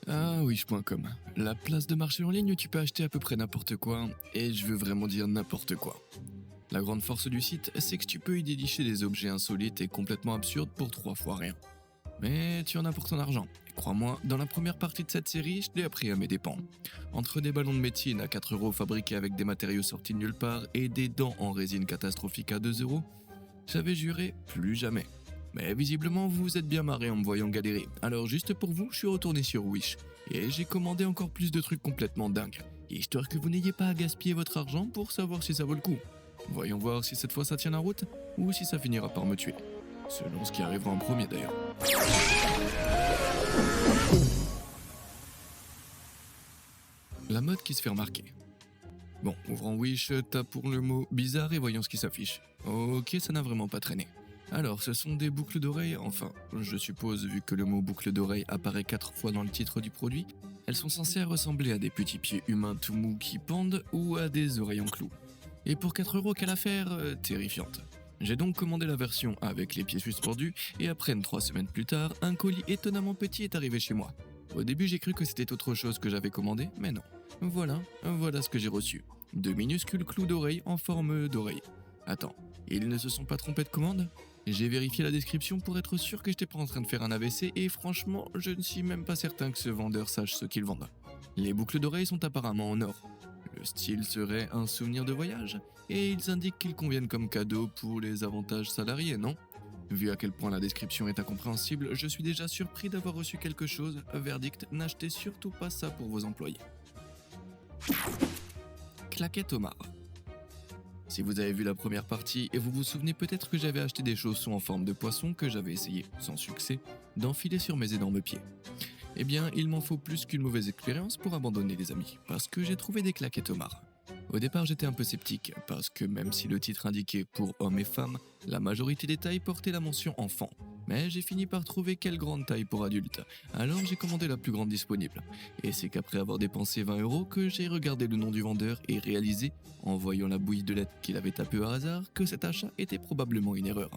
Ah wish.com, la place de marché en ligne où tu peux acheter à peu près n'importe quoi, et je veux vraiment dire n'importe quoi. La grande force du site, c'est que tu peux y dénicher des objets insolites et complètement absurdes pour 3 fois rien. Mais tu en as pour ton argent. Et crois-moi, dans la première partie de cette série, je l'ai appris à mes dépens. Entre des ballons de médecine à 4 € fabriqués avec des matériaux sortis de nulle part et des dents en résine catastrophique à 2 €, j'avais juré plus jamais. Mais visiblement, vous vous êtes bien marré en me voyant galérer. Alors juste pour vous, je suis retourné sur Wish. Et j'ai commandé encore plus de trucs complètement dingues. Histoire que vous n'ayez pas à gaspiller votre argent pour savoir si ça vaut le coup. Voyons voir si cette fois ça tient la route, ou si ça finira par me tuer. Selon ce qui arrivera en premier d'ailleurs. La mode qui se fait remarquer. Bon, ouvrant Wish, tape pour le mot bizarre et voyons ce qui s'affiche. Ok, ça n'a vraiment pas traîné. Alors, ce sont des boucles d'oreilles, enfin, je suppose, vu que le mot boucle d'oreille apparaît 4 fois dans le titre du produit, elles sont censées ressembler à des petits pieds humains tout mous qui pendent ou à des oreilles en clous. Et pour 4 € quelle affaire terrifiante. J'ai donc commandé la version avec les pieds suspendus et à peine 3 semaines plus tard, un colis étonnamment petit est arrivé chez moi. Au début, j'ai cru que c'était autre chose que j'avais commandé, mais non. Voilà ce que j'ai reçu. 2 minuscules clous d'oreille en forme d'oreille. Attends, ils ne se sont pas trompés de commande? J'ai vérifié la description pour être sûr que j'étais pas en train de faire un AVC et franchement, je ne suis même pas certain que ce vendeur sache ce qu'il vend. Les boucles d'oreilles sont apparemment en or. Le style serait un souvenir de voyage et ils indiquent qu'ils conviennent comme cadeau pour les avantages salariés, non? Vu à quel point la description est incompréhensible, je suis déjà surpris d'avoir reçu quelque chose. Verdict, n'achetez surtout pas ça pour vos employés. Claquette Omar. Si vous avez vu la première partie, et vous vous souvenez peut-être que j'avais acheté des chaussons en forme de poisson que j'avais essayé, sans succès, d'enfiler sur mes énormes pieds. Eh bien, il m'en faut plus qu'une mauvaise expérience pour abandonner les amis, parce que j'ai trouvé des claquettes Omar. Au départ, j'étais un peu sceptique, parce que même si le titre indiquait pour hommes et femmes, la majorité des tailles portaient la mention enfant. Mais j'ai fini par trouver quelle grande taille pour adultes, alors j'ai commandé la plus grande disponible. Et c'est qu'après avoir dépensé 20 € que j'ai regardé le nom du vendeur et réalisé, en voyant la bouille de lettres qu'il avait tapée au hasard, que cet achat était probablement une erreur.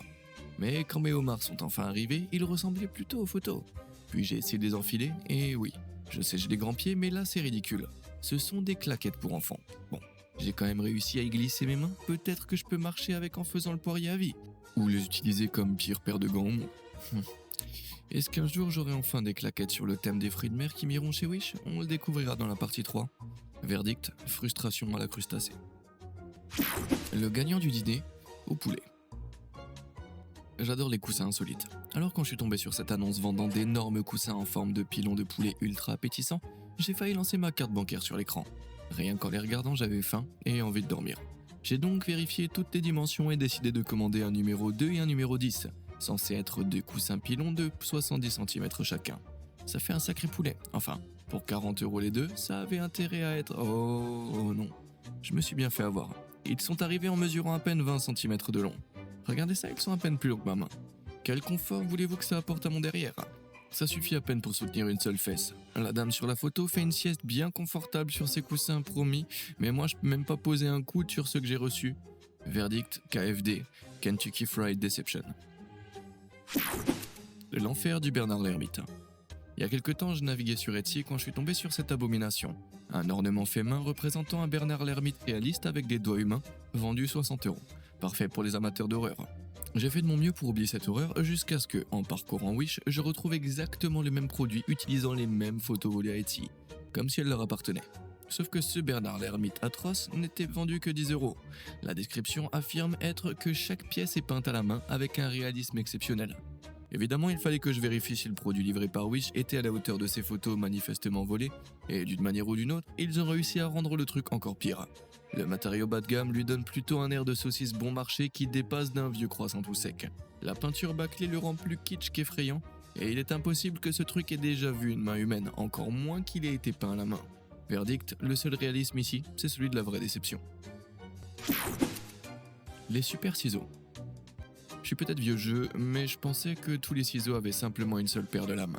Mais quand mes homards sont enfin arrivés, ils ressemblaient plutôt aux photos. Puis j'ai essayé de les enfiler, et oui, je sais j'ai des grands pieds, mais là c'est ridicule. Ce sont des claquettes pour enfants. Bon, j'ai quand même réussi à y glisser mes mains, peut-être que je peux marcher avec en faisant le poirier à vie. Ou les utiliser comme pire paire de gants au monde. Est-ce qu'un jour j'aurai enfin des claquettes sur le thème des fruits de mer qui m'iront chez Wish? On le découvrira dans la partie 3. Verdict, frustration à la crustacée. Le gagnant du dîner, au poulet. J'adore les coussins insolites. Alors quand je suis tombé sur cette annonce vendant d'énormes coussins en forme de pilons de poulet ultra appétissants, j'ai failli lancer ma carte bancaire sur l'écran. Rien qu'en les regardant, j'avais faim et envie de dormir. J'ai donc vérifié toutes les dimensions et décidé de commander un numéro 2 et un numéro 10, censés être deux coussins pilons de 70 cm chacun. Ça fait un sacré poulet. Enfin, pour 40 € les deux, ça avait intérêt à être... Oh non. Je me suis bien fait avoir. Ils sont arrivés en mesurant à peine 20 cm de long. Regardez ça, ils sont à peine plus longs que ma main. Quel confort voulez-vous que ça apporte à mon derrière? Ça suffit à peine pour soutenir une seule fesse. La dame sur la photo fait une sieste bien confortable sur ses coussins promis, mais moi je peux même pas poser un coude sur ceux que j'ai reçus. Verdict, KFD, Kentucky Fried Deception. L'enfer du Bernard l'Ermite. Il y a quelque temps, je naviguais sur Etsy quand je suis tombé sur cette abomination. Un ornement fait main représentant un Bernard l'Ermite réaliste avec des doigts humains, vendu 60 €. Parfait pour les amateurs d'horreur. J'ai fait de mon mieux pour oublier cette horreur jusqu'à ce que, en parcourant Wish, je retrouve exactement le même produit utilisant les mêmes photos volées à Etsy, comme si elles leur appartenaient. Sauf que ce Bernard l'Ermite atroce n'était vendu que 10 €. La description affirme être que chaque pièce est peinte à la main avec un réalisme exceptionnel. Évidemment, il fallait que je vérifie si le produit livré par Wish était à la hauteur de ces photos manifestement volées, et d'une manière ou d'une autre, ils ont réussi à rendre le truc encore pire. Le matériau bas de gamme lui donne plutôt un air de saucisse bon marché qui dépasse d'un vieux croissant tout sec. La peinture bâclée le rend plus kitsch qu'effrayant, et il est impossible que ce truc ait déjà vu une main humaine, encore moins qu'il ait été peint à la main. Verdict, le seul réalisme ici, c'est celui de la vraie déception. Les super ciseaux. Je suis peut-être vieux jeu, mais je pensais que tous les ciseaux avaient simplement une seule paire de lames.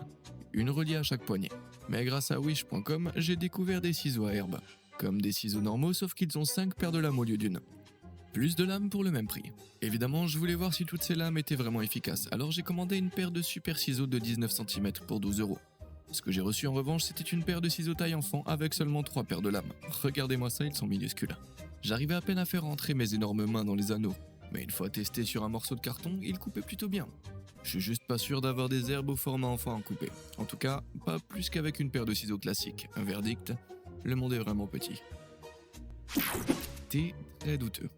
Une reliée à chaque poignet. Mais grâce à wish.com, j'ai découvert des ciseaux à herbe. Comme des ciseaux normaux, sauf qu'ils ont 5 paires de lames au lieu d'une. Plus de lames pour le même prix. Évidemment, je voulais voir si toutes ces lames étaient vraiment efficaces, alors j'ai commandé une paire de super ciseaux de 19 cm pour 12 €. Ce que j'ai reçu en revanche, c'était une paire de ciseaux taille enfant avec seulement 3 paires de lames. Regardez-moi ça, ils sont minuscules. J'arrivais à peine à faire rentrer mes énormes mains dans les anneaux, mais une fois testé sur un morceau de carton, il coupait plutôt bien. Je suis juste pas sûr d'avoir des herbes au format enfant à couper. En tout cas, pas plus qu'avec une paire de ciseaux classiques. Un verdict, le monde est vraiment petit. Thé très douteux.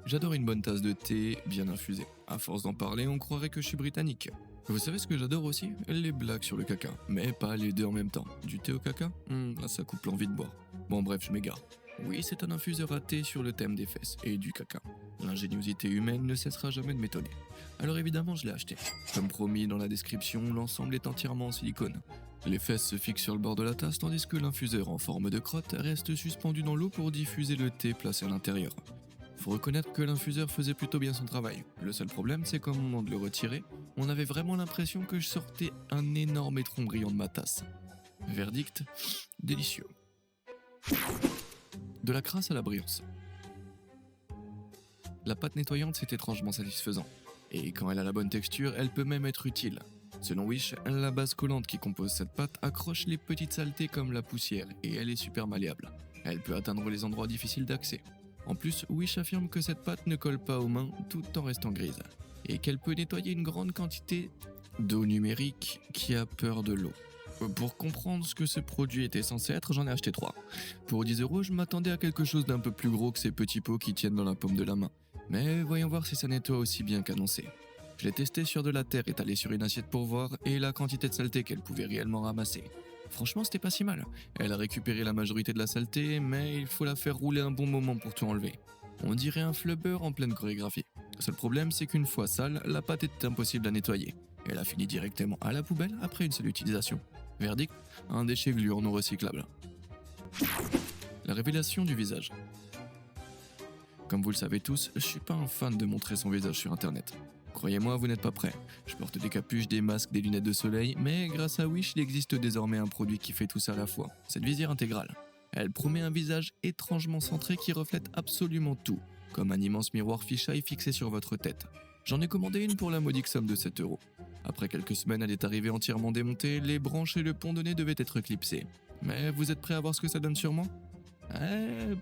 J'adore une bonne tasse de thé bien infusée. À force d'en parler, on croirait que je suis britannique. Vous savez ce que j'adore aussi? Les blagues sur le caca. Mais pas les deux en même temps. Du thé au caca? Là ça coupe l'envie de boire. Bon bref, je m'égare. Oui, c'est un infuseur à thé sur le thème des fesses et du caca. L'ingéniosité humaine ne cessera jamais de m'étonner. Alors évidemment, je l'ai acheté. Comme promis dans la description, l'ensemble est entièrement en silicone. Les fesses se fixent sur le bord de la tasse tandis que l'infuseur en forme de crotte reste suspendu dans l'eau pour diffuser le thé placé à l'intérieur. Faut reconnaître que l'infuseur faisait plutôt bien son travail. Le seul problème, c'est qu'au moment de le retirer, on avait vraiment l'impression que je sortais un énorme étron brillant de ma tasse. Verdict, délicieux. De la crasse à la brillance. La pâte nettoyante, c'est étrangement satisfaisant. Et quand elle a la bonne texture, elle peut même être utile. Selon Wish, la base collante qui compose cette pâte accroche les petites saletés comme la poussière et elle est super malléable. Elle peut atteindre les endroits difficiles d'accès. En plus, Wish affirme que cette pâte ne colle pas aux mains tout en restant grise et qu'elle peut nettoyer une grande quantité d'eau numérique qui a peur de l'eau. Pour comprendre ce que ce produit était censé être, j'en ai acheté 3. Pour 10 €, je m'attendais à quelque chose d'un peu plus gros que ces petits pots qui tiennent dans la paume de la main. Mais voyons voir si ça nettoie aussi bien qu'annoncé. Je l'ai testé sur de la terre étalée sur une assiette pour voir et la quantité de saleté qu'elle pouvait réellement ramasser. Franchement, c'était pas si mal. Elle a récupéré la majorité de la saleté, mais il faut la faire rouler un bon moment pour tout enlever. On dirait un flubber en pleine chorégraphie. Le seul problème, c'est qu'une fois sale, la pâte est impossible à nettoyer. Elle a fini directement à la poubelle après une seule utilisation. Verdict, un déchet gluant non recyclable. La révélation du visage. Comme vous le savez tous, je suis pas un fan de montrer son visage sur internet. Croyez-moi, vous n'êtes pas prêts. Je porte des capuches, des masques, des lunettes de soleil, mais grâce à Wish, il existe désormais un produit qui fait tout ça à la fois. Cette visière intégrale. Elle promet un visage étrangement centré qui reflète absolument tout, comme un immense miroir fisheye fixé sur votre tête. J'en ai commandé une pour la modique somme de 7 €. Après quelques semaines, elle est arrivée entièrement démontée, les branches et le pont de nez devaient être clipsés. Mais vous êtes prêts à voir ce que ça donne sur moi?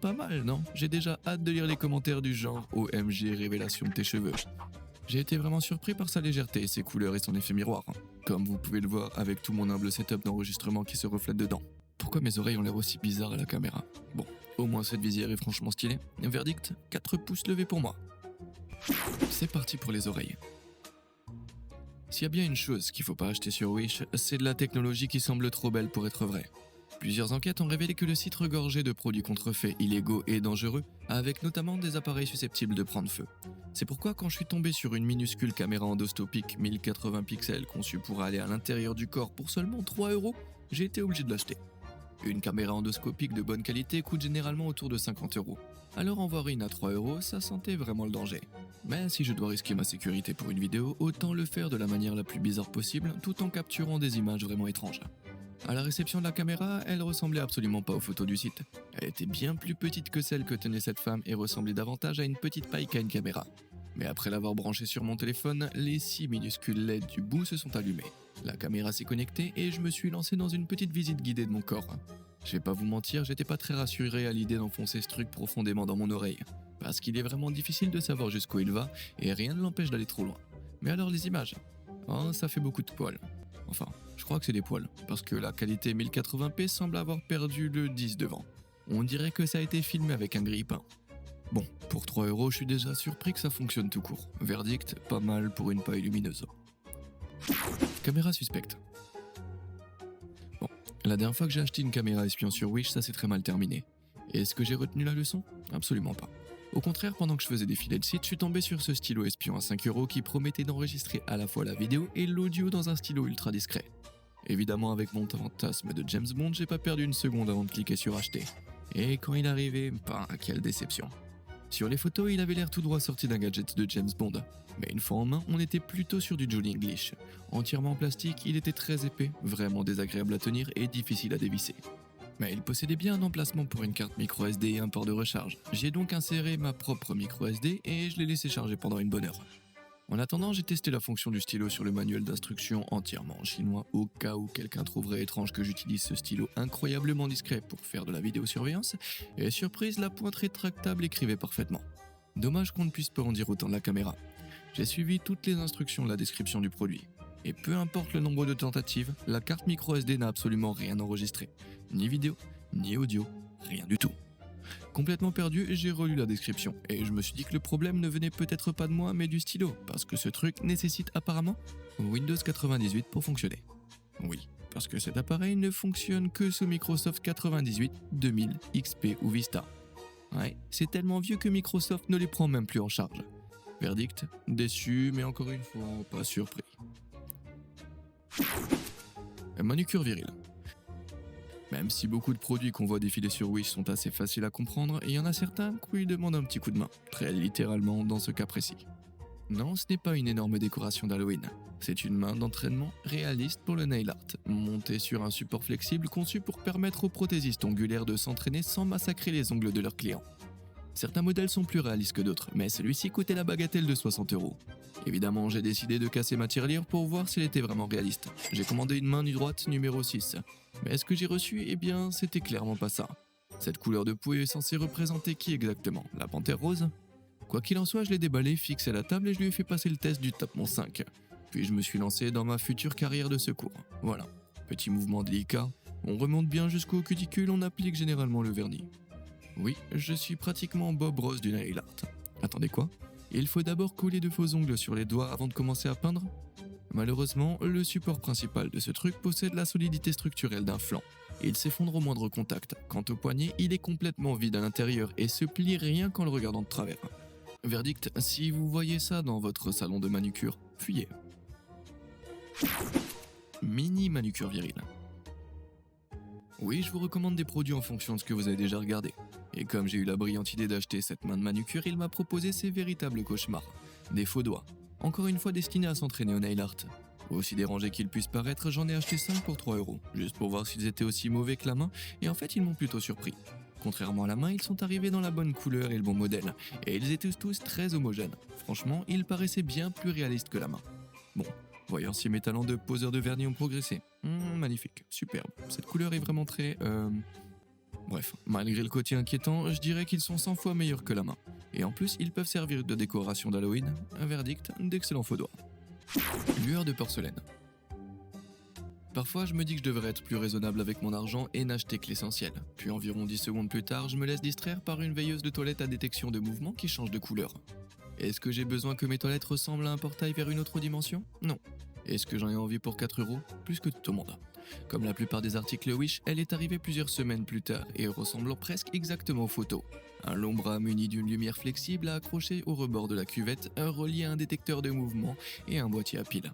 Pas mal, non? J'ai déjà hâte de lire les commentaires du genre OMG révélation de tes cheveux. J'ai été vraiment surpris par sa légèreté, ses couleurs et son effet miroir. Comme vous pouvez le voir avec tout mon humble setup d'enregistrement qui se reflète dedans. Pourquoi mes oreilles ont l'air aussi bizarres à la caméra? Bon, au moins cette visière est franchement stylée. Verdict, 4 pouces levés pour moi. C'est parti pour les oreilles. S'il y a bien une chose qu'il faut pas acheter sur Wish, c'est de la technologie qui semble trop belle pour être vraie. Plusieurs enquêtes ont révélé que le site regorgeait de produits contrefaits, illégaux et dangereux, avec notamment des appareils susceptibles de prendre feu. C'est pourquoi quand je suis tombé sur une minuscule caméra endostopique 1080 pixels conçue pour aller à l'intérieur du corps pour seulement 3 €, j'ai été obligé de l'acheter. Une caméra endoscopique de bonne qualité coûte généralement autour de 50 €. Alors en voir une à 3 €, ça sentait vraiment le danger. Mais si je dois risquer ma sécurité pour une vidéo, autant le faire de la manière la plus bizarre possible, tout en capturant des images vraiment étranges. À la réception de la caméra, elle ressemblait absolument pas aux photos du site. Elle était bien plus petite que celle que tenait cette femme et ressemblait davantage à une petite paille qu'à une caméra. Mais après l'avoir branchée sur mon téléphone, les 6 minuscules LED du bout se sont allumées. La caméra s'est connectée et je me suis lancé dans une petite visite guidée de mon corps. Je vais pas vous mentir, j'étais pas très rassuré à l'idée d'enfoncer ce truc profondément dans mon oreille. Parce qu'il est vraiment difficile de savoir jusqu'où il va et rien ne l'empêche d'aller trop loin. Mais alors les images? Oh, ça fait beaucoup de poils. Enfin, je crois que c'est des poils, parce que la qualité 1080p semble avoir perdu le 10 devant. On dirait que ça a été filmé avec un grille-pain. Bon, pour 3 €, je suis déjà surpris que ça fonctionne tout court. Verdict, pas mal pour une paille lumineuse. Caméra suspecte. Bon, la dernière fois que j'ai acheté une caméra espion sur Wish, ça s'est très mal terminé. Est-ce que j'ai retenu la leçon? Absolument pas. Au contraire, pendant que je faisais défiler le site, je suis tombé sur ce stylo espion à 5 € qui promettait d'enregistrer à la fois la vidéo et l'audio dans un stylo ultra discret. Évidemment, avec mon fantasme de James Bond, j'ai pas perdu une seconde avant de cliquer sur acheter. Et quand il arrivait, quelle déception. Sur les photos, il avait l'air tout droit sorti d'un gadget de James Bond. Mais une fois en main, on était plutôt sur du Johnny English. Entièrement en plastique, il était très épais, vraiment désagréable à tenir et difficile à dévisser. Mais il possédait bien un emplacement pour une carte micro SD et un port de recharge. J'ai donc inséré ma propre micro SD et je l'ai laissé charger pendant une bonne heure. En attendant, j'ai testé la fonction du stylo sur le manuel d'instruction entièrement en chinois au cas où quelqu'un trouverait étrange que j'utilise ce stylo incroyablement discret pour faire de la vidéosurveillance, et surprise, la pointe rétractable écrivait parfaitement. Dommage qu'on ne puisse pas en dire autant de la caméra. J'ai suivi toutes les instructions de la description du produit. Et peu importe le nombre de tentatives, la carte micro SD n'a absolument rien enregistré. Ni vidéo, ni audio, rien du tout. Complètement perdu, j'ai relu la description et je me suis dit que le problème ne venait peut-être pas de moi mais du stylo, parce que ce truc nécessite apparemment Windows 98 pour fonctionner. Oui, parce que cet appareil ne fonctionne que sous Microsoft 98, 2000, XP ou Vista. Ouais, c'est tellement vieux que Microsoft ne les prend même plus en charge. Verdict, déçu mais encore une fois pas surpris. Manucure virile. Même si beaucoup de produits qu'on voit défiler sur Wish sont assez faciles à comprendre, il y en a certains qui demandent un petit coup de main, très littéralement dans ce cas précis. Non, ce n'est pas une énorme décoration d'Halloween. C'est une main d'entraînement réaliste pour le nail art, montée sur un support flexible conçu pour permettre aux prothésistes ongulaires de s'entraîner sans massacrer les ongles de leurs clients. Certains modèles sont plus réalistes que d'autres, mais celui-ci coûtait la bagatelle de 60€. Évidemment, j'ai décidé de casser ma tirelire pour voir s'il était vraiment réaliste. J'ai commandé une main nu droite numéro 6. Mais ce que j'ai reçu, eh bien, c'était clairement pas ça. Cette couleur de peau est censée représenter qui exactement? La panthère rose? Quoi qu'il en soit, je l'ai déballé, fixé à la table et je lui ai fait passer le test du Tapmon 5. Puis je me suis lancé dans ma future carrière de secours. Voilà. Petit mouvement délicat. On remonte bien jusqu'au cuticule, on applique généralement le vernis. Oui, je suis pratiquement Bob Ross du nail art. Attendez quoi? Il faut d'abord coller de faux ongles sur les doigts avant de commencer à peindre? Malheureusement, le support principal de ce truc possède la solidité structurelle d'un flanc. Il s'effondre au moindre contact. Quant au poignet, il est complètement vide à l'intérieur et se plie rien qu'en le regardant de travers. Verdict, si vous voyez ça dans votre salon de manucure, fuyez. Mini manucure virile. Oui, je vous recommande des produits en fonction de ce que vous avez déjà regardé. Et comme j'ai eu la brillante idée d'acheter cette main de manucure, il m'a proposé ces véritables cauchemars. Des faux doigts. Encore une fois destinés à s'entraîner au nail art. Aussi dérangé qu'ils puissent paraître, j'en ai acheté 5 pour 3€, juste pour voir s'ils étaient aussi mauvais que la main, et en fait ils m'ont plutôt surpris. Contrairement à la main, ils sont arrivés dans la bonne couleur et le bon modèle, et ils étaient tous très homogènes. Franchement, ils paraissaient bien plus réalistes que la main. Bon, voyons si mes talents de poseur de vernis ont progressé. Magnifique, superbe. Cette couleur est vraiment très... Bref, malgré le côté inquiétant, je dirais qu'ils sont 100 fois meilleurs que la main. Et en plus, ils peuvent servir de décoration d'Halloween. Un verdict, d'excellents faux doigts. Lueur de porcelaine. Parfois, je me dis que je devrais être plus raisonnable avec mon argent et n'acheter que l'essentiel. Puis environ 10 secondes plus tard, je me laisse distraire par une veilleuse de toilette à détection de mouvement qui change de couleur. Est-ce que j'ai besoin que mes toilettes ressemblent à un portail vers une autre dimension? Non. Est-ce que j'en ai envie pour 4€? Plus que tout au monde. Comme la plupart des articles Wish, elle est arrivée plusieurs semaines plus tard et ressemblant presque exactement aux photos. Un long bras muni d'une lumière flexible à accrocher au rebord de la cuvette, relié à un détecteur de mouvement et un boîtier à piles.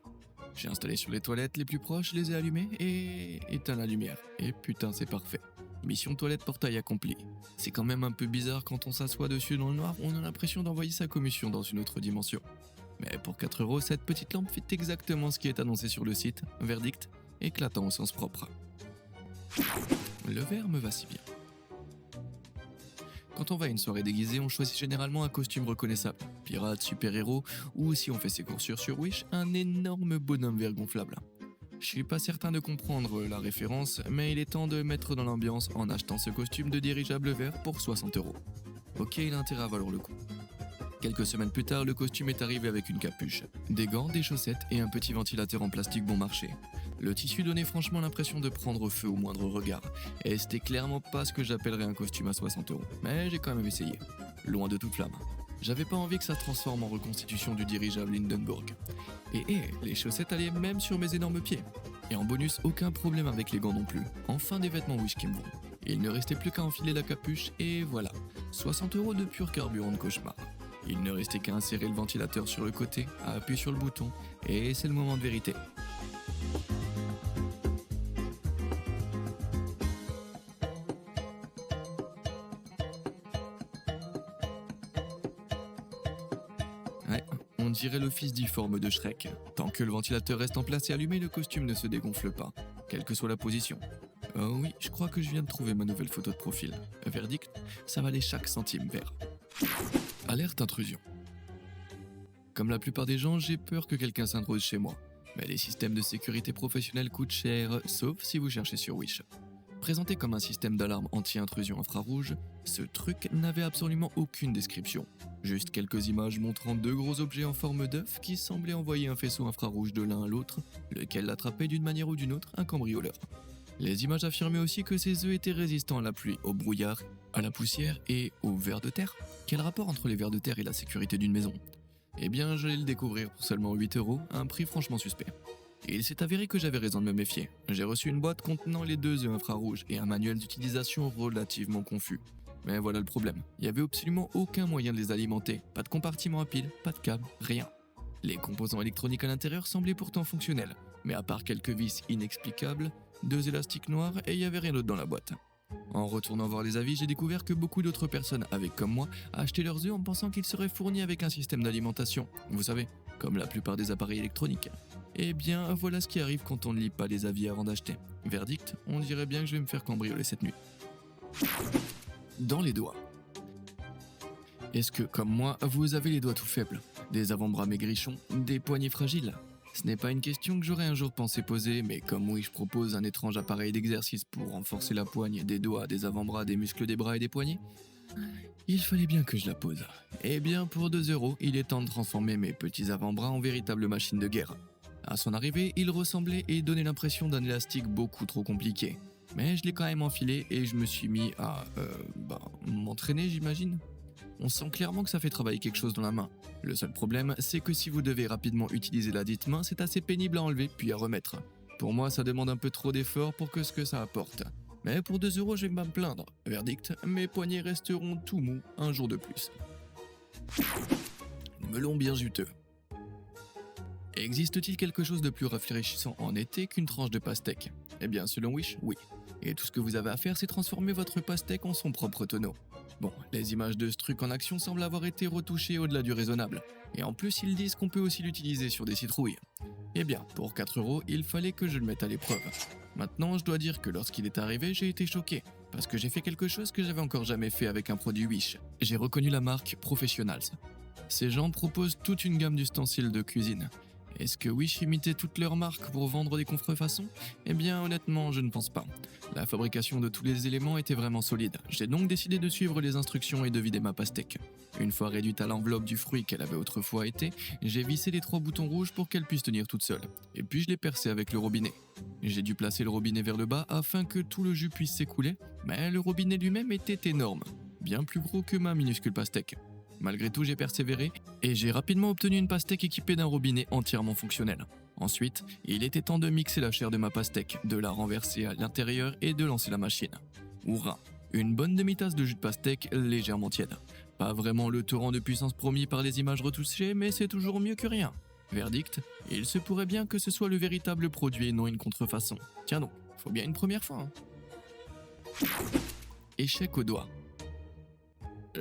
J'ai installé sur les toilettes les plus proches, les ai allumées et éteint la lumière. Et putain, c'est parfait. Mission toilette portail accompli. C'est quand même un peu bizarre quand on s'assoit dessus dans le noir, on a l'impression d'envoyer sa commotion dans une autre dimension. Mais pour 4€, cette petite lampe fait exactement ce qui est annoncé sur le site. Verdict, éclatant au sens propre. Le vert me va si bien. Quand on va à une soirée déguisée, on choisit généralement un costume reconnaissable. Pirate, super-héros, ou si on fait ses courses sur Wish, un énorme bonhomme vert gonflable. Je suis pas certain de comprendre la référence, mais il est temps de mettre dans l'ambiance en achetant ce costume de dirigeable vert pour 60€. Ok, il a intérêt à valoir le coup. Quelques semaines plus tard, le costume est arrivé avec une capuche, des gants, des chaussettes et un petit ventilateur en plastique bon marché. Le tissu donnait franchement l'impression de prendre feu au moindre regard, et c'était clairement pas ce que j'appellerais un costume à 60€, mais j'ai quand même essayé. Loin de toute flamme. J'avais pas envie que ça se transforme en reconstitution du dirigeable Hindenburg. Et les chaussettes allaient même sur mes énormes pieds. Et en bonus, aucun problème avec les gants non plus. Enfin des vêtements Wish qui me vont. Il ne restait plus qu'à enfiler la capuche, et voilà. 60€ de pur carburant de cauchemar. Il ne restait qu'à insérer le ventilateur sur le côté, à appuyer sur le bouton, et c'est le moment de vérité. Ouais, on dirait le fils difforme de Shrek. Tant que le ventilateur reste en place et allumé, le costume ne se dégonfle pas, quelle que soit la position. Oh oui, je crois que je viens de trouver ma nouvelle photo de profil. Verdict, ça valait chaque centime vert. Alerte intrusion. Comme la plupart des gens, j'ai peur que quelqu'un s'introse chez moi. Mais les systèmes de sécurité professionnels coûtent cher, sauf si vous cherchez sur Wish. Présenté comme un système d'alarme anti-intrusion infrarouge, ce truc n'avait absolument aucune description. Juste quelques images montrant deux gros objets en forme d'œuf qui semblaient envoyer un faisceau infrarouge de l'un à l'autre, lequel attrapait d'une manière ou d'une autre un cambrioleur. Les images affirmaient aussi que ces œufs étaient résistants à la pluie, au brouillard, à la poussière et aux vers de terre. Quel rapport entre les vers de terre et la sécurité d'une maison? Eh bien, j'allais le découvrir pour seulement 8€, un prix franchement suspect. Et il s'est avéré que j'avais raison de me méfier. J'ai reçu une boîte contenant les deux œufs infrarouges et un manuel d'utilisation relativement confus. Mais voilà le problème, il n'y avait absolument aucun moyen de les alimenter, pas de compartiment à pile, pas de câble, rien. Les composants électroniques à l'intérieur semblaient pourtant fonctionnels, mais à part quelques vis inexplicables, deux élastiques noirs et il n'y avait rien d'autre dans la boîte. En retournant voir les avis, j'ai découvert que beaucoup d'autres personnes avaient, comme moi, acheté leurs œufs en pensant qu'ils seraient fournis avec un système d'alimentation. Vous savez, comme la plupart des appareils électroniques. Eh bien, voilà ce qui arrive quand on ne lit pas les avis avant d'acheter. Verdict, on dirait bien que je vais me faire cambrioler cette nuit. Dans les doigts. Est-ce que, comme moi, vous avez les doigts tout faibles, des avant-bras maigrichons, des poignets fragiles? Ce n'est pas une question que j'aurais un jour pensé poser, mais comme oui, je propose un étrange appareil d'exercice pour renforcer la poigne des doigts, des avant-bras, des muscles des bras et des poignets, il fallait bien que je la pose. Eh bien, pour 2€, il est temps de transformer mes petits avant-bras en véritable machine de guerre. À son arrivée, il ressemblait et donnait l'impression d'un élastique beaucoup trop compliqué. Mais je l'ai quand même enfilé et je me suis mis à, m'entraîner, j'imagine. On sent clairement que ça fait travailler quelque chose dans la main. Le seul problème, c'est que si vous devez rapidement utiliser la dite main, c'est assez pénible à enlever puis à remettre. Pour moi, ça demande un peu trop d'effort pour ce que ça apporte. Mais pour 2€, je vais pas me plaindre. Verdict, mes poignets resteront tout mous un jour de plus. Melon bien juteux. Existe-t-il quelque chose de plus rafraîchissant en été qu'une tranche de pastèque? Eh bien, selon Wish, oui. Et tout ce que vous avez à faire, c'est transformer votre pastèque en son propre tonneau. Bon, les images de ce truc en action semblent avoir été retouchées au-delà du raisonnable. Et en plus, ils disent qu'on peut aussi l'utiliser sur des citrouilles. Eh bien, pour 4€, il fallait que je le mette à l'épreuve. Maintenant, je dois dire que lorsqu'il est arrivé, j'ai été choqué. Parce que j'ai fait quelque chose que j'avais encore jamais fait avec un produit Wish. J'ai reconnu la marque Professionals. Ces gens proposent toute une gamme d'ustensiles de cuisine. Est-ce que Wish imitait toutes leurs marques pour vendre des contrefaçons? Eh bien honnêtement, je ne pense pas. La fabrication de tous les éléments était vraiment solide. J'ai donc décidé de suivre les instructions et de vider ma pastèque. Une fois réduite à l'enveloppe du fruit qu'elle avait autrefois été, j'ai vissé les 3 boutons rouges pour qu'elle puisse tenir toute seule. Et puis je l'ai percée avec le robinet. J'ai dû placer le robinet vers le bas afin que tout le jus puisse s'écouler, mais le robinet lui-même était énorme, bien plus gros que ma minuscule pastèque. Malgré tout, j'ai persévéré et j'ai rapidement obtenu une pastèque équipée d'un robinet entièrement fonctionnel. Ensuite, il était temps de mixer la chair de ma pastèque, de la renverser à l'intérieur et de lancer la machine. Hurrah! Une bonne demi-tasse de jus de pastèque légèrement tiède. Pas vraiment le torrent de puissance promis par les images retouchées, mais c'est toujours mieux que rien. Verdict, il se pourrait bien que ce soit le véritable produit et non une contrefaçon. Tiens donc, faut bien une première fois, hein. Échec au doigt.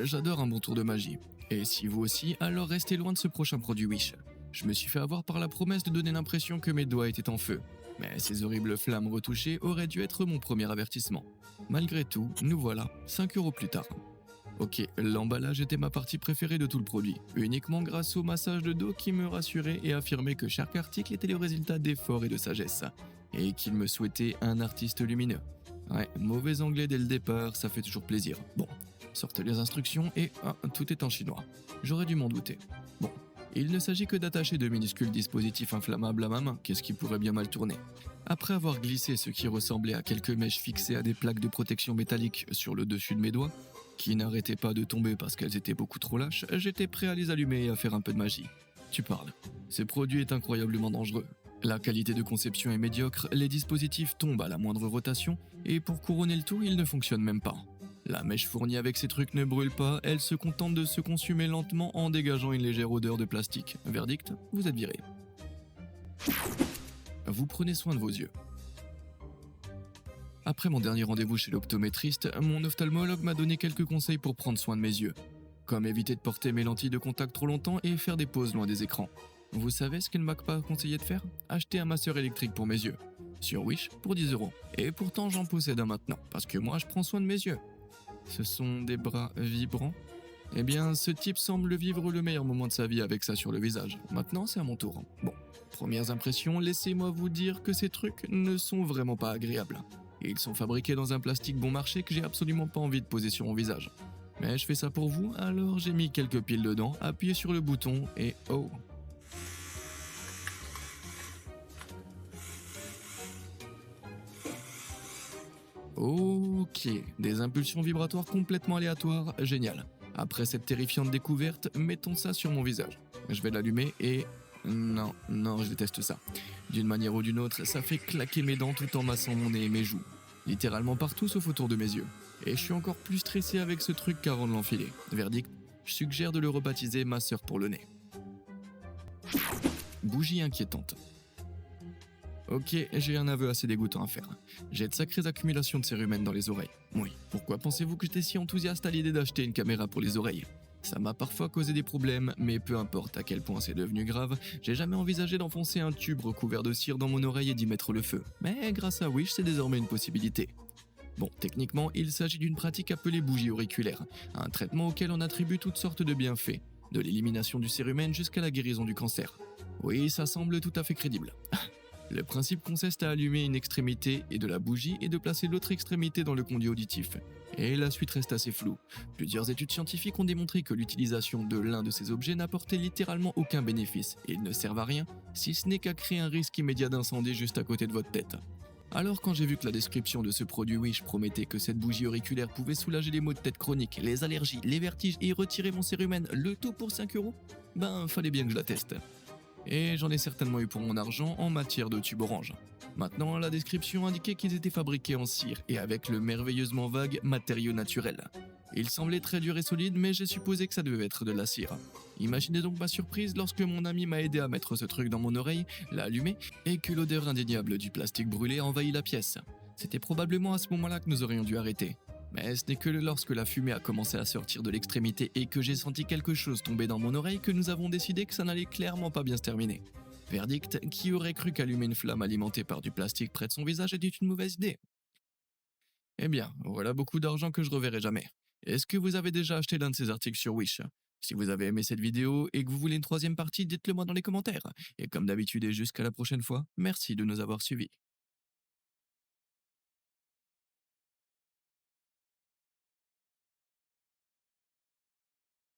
J'adore un bon tour de magie. Et si vous aussi, alors restez loin de ce prochain produit Wish. Je me suis fait avoir par la promesse de donner l'impression que mes doigts étaient en feu. Mais ces horribles flammes retouchées auraient dû être mon premier avertissement. Malgré tout, nous voilà, 5€ plus tard. Ok, l'emballage était ma partie préférée de tout le produit, uniquement grâce au massage de dos qui me rassurait et affirmait que chaque article était le résultat d'efforts et de sagesse, et qu'il me souhaitait un artiste lumineux. Ouais, mauvais anglais dès le départ, ça fait toujours plaisir. Bon, sortez les instructions et tout est en chinois. J'aurais dû m'en douter. Bon, il ne s'agit que d'attacher de minuscules dispositifs inflammables à ma main, qu'est-ce qui pourrait bien mal tourner. Après avoir glissé ce qui ressemblait à quelques mèches fixées à des plaques de protection métallique sur le dessus de mes doigts, qui n'arrêtaient pas de tomber parce qu'elles étaient beaucoup trop lâches, j'étais prêt à les allumer et à faire un peu de magie. Tu parles. Ce produit est incroyablement dangereux. La qualité de conception est médiocre, les dispositifs tombent à la moindre rotation, et pour couronner le tout, ils ne fonctionnent même pas. La mèche fournie avec ces trucs ne brûle pas, elle se contente de se consumer lentement en dégageant une légère odeur de plastique. Verdict, vous êtes viré. Vous prenez soin de vos yeux. Après mon dernier rendez-vous chez l'optométriste, mon ophtalmologue m'a donné quelques conseils pour prendre soin de mes yeux. Comme éviter de porter mes lentilles de contact trop longtemps et faire des pauses loin des écrans. Vous savez ce qu'il ne m'a pas conseillé de faire? Acheter un masseur électrique pour mes yeux. Sur Wish pour 10€. Et pourtant j'en possède un maintenant, parce que moi je prends soin de mes yeux. Ce sont des bras vibrants. Eh bien, ce type semble vivre le meilleur moment de sa vie avec ça sur le visage. Maintenant, c'est à mon tour. Bon, premières impressions, laissez-moi vous dire que ces trucs ne sont vraiment pas agréables. Et ils sont fabriqués dans un plastique bon marché que j'ai absolument pas envie de poser sur mon visage. Mais je fais ça pour vous, alors j'ai mis quelques piles dedans, appuyé sur le bouton et oh. Ok, des impulsions vibratoires complètement aléatoires, génial. Après cette terrifiante découverte, mettons ça sur mon visage. Je vais l'allumer et... Non, non, je déteste ça. D'une manière ou d'une autre, ça fait claquer mes dents tout en massant mon nez et mes joues. Littéralement partout sauf autour de mes yeux. Et je suis encore plus stressé avec ce truc qu'avant de l'enfiler. Verdict, je suggère de le rebaptiser ma sœur pour le nez. Bougie inquiétante. Ok, j'ai un aveu assez dégoûtant à faire. J'ai de sacrées accumulations de cérumen dans les oreilles. Oui, pourquoi pensez-vous que j'étais si enthousiaste à l'idée d'acheter une caméra pour les oreilles? Ça m'a parfois causé des problèmes, mais peu importe à quel point c'est devenu grave, j'ai jamais envisagé d'enfoncer un tube recouvert de cire dans mon oreille et d'y mettre le feu. Mais grâce à Wish, c'est désormais une possibilité. Bon, techniquement, il s'agit d'une pratique appelée bougie auriculaire, un traitement auquel on attribue toutes sortes de bienfaits, de l'élimination du cérumen jusqu'à la guérison du cancer. Oui, ça semble tout à fait crédible. Le principe consiste à allumer une extrémité et de la bougie et de placer l'autre extrémité dans le conduit auditif. Et la suite reste assez floue. Plusieurs études scientifiques ont démontré que l'utilisation de l'un de ces objets n'apportait littéralement aucun bénéfice et ils ne servent à rien si ce n'est qu'à créer un risque immédiat d'incendie juste à côté de votre tête. Alors quand j'ai vu que la description de ce produit Wish promettait que cette bougie auriculaire pouvait soulager les maux de tête chroniques, les allergies, les vertiges et retirer mon cérumen, le tout pour 5 euros, ben fallait bien que je la teste. Et j'en ai certainement eu pour mon argent en matière de tube orange. Maintenant, la description indiquait qu'ils étaient fabriqués en cire et avec le merveilleusement vague matériau naturel. Il semblait très dur et solide, mais j'ai supposé que ça devait être de la cire. Imaginez donc ma surprise lorsque mon ami m'a aidé à mettre ce truc dans mon oreille, l'a allumé, et que l'odeur indéniable du plastique brûlé envahit la pièce. C'était probablement à ce moment-là que nous aurions dû arrêter. Mais ce n'est que lorsque la fumée a commencé à sortir de l'extrémité et que j'ai senti quelque chose tomber dans mon oreille que nous avons décidé que ça n'allait clairement pas bien se terminer. Verdict, qui aurait cru qu'allumer une flamme alimentée par du plastique près de son visage était une mauvaise idée? Eh bien, voilà beaucoup d'argent que je reverrai jamais. Est-ce que vous avez déjà acheté l'un de ces articles sur Wish? Si vous avez aimé cette vidéo et que vous voulez une troisième partie, dites-le moi dans les commentaires. Et comme d'habitude et jusqu'à la prochaine fois, merci de nous avoir suivis.